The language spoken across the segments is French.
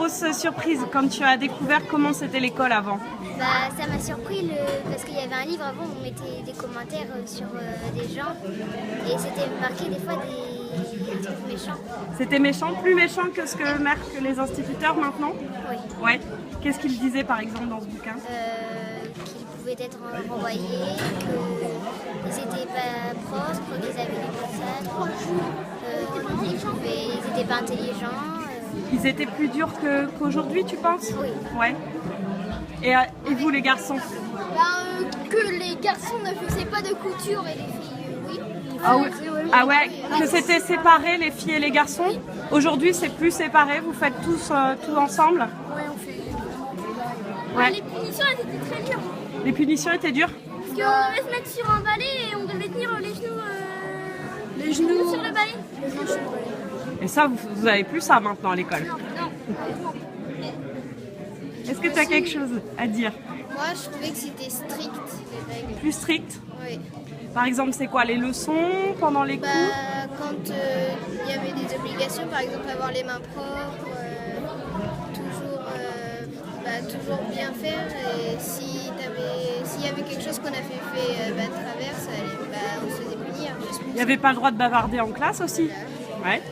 grosse surprise quand tu as découvert comment c'était l'école avant? Bah, ça m'a surpris parce qu'il y avait un livre avant où on mettait des commentaires sur des gens et c'était marqué des fois des trucs méchants. C'était méchant, plus méchant que ce que marquent les instituteurs maintenant? Oui. Ouais. Qu'est-ce qu'ils disaient par exemple dans ce bouquin? Qu'ils pouvaient être renvoyés, qu'ils n'étaient pas propres, qu'ils avaient des poissons, ils n'étaient pas intelligents. Ils étaient plus durs qu'aujourd'hui, tu penses? Oui. Ouais. Et vous les garçons? Que les garçons ne faisaient pas de couture et les filles, oui. Ah ouais, que c'était séparé les filles et les garçons? Oui. Aujourd'hui c'est plus séparé, vous faites tous tout ensemble? Oui, on fait. Ouais. Les punitions elles étaient très dures. Les punitions étaient dures? Parce qu'on devait se mettre sur un balai et on devait tenir les genoux sur le balai. Et ça, vous avez plus ça maintenant à l'école? Non. Est-ce que tu as quelque chose à dire? Moi, je trouvais que c'était strict, les règles. Plus strict? Oui. Par exemple, c'est quoi? Les leçons pendant les cours? Quand il y avait des obligations, par exemple avoir les mains propres, toujours bien faire. Et s'il y avait quelque chose qu'on avait fait de travers, on se faisait punir. Il n'y avait pas le droit de bavarder en classe aussi? Ouais.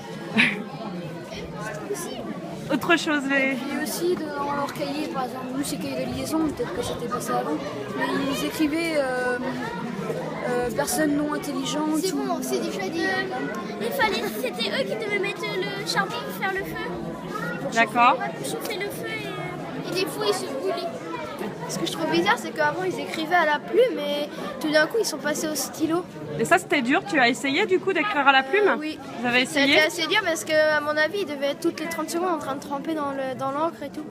Autre chose, Et aussi dans leur cahier, par exemple, nous c'est cahier de liaison, peut-être que c'était passé avant, mais ils écrivaient personne non intelligente. C'est bon, c'est déjà dit. C'était eux qui devaient mettre le charbon pour faire le feu. D'accord. Pour chauffer le feu et des fois ils se brûlaient. Ce que je trouve bizarre, c'est qu'avant ils écrivaient à la plume et tout d'un coup ils sont passés au stylo. Et ça c'était dur, tu as essayé du coup d'écrire à la plume? Oui. Vous avez essayé? C'était assez dur parce qu'à mon avis ils devaient être toutes les 30 secondes en train de tremper dans l'encre et tout.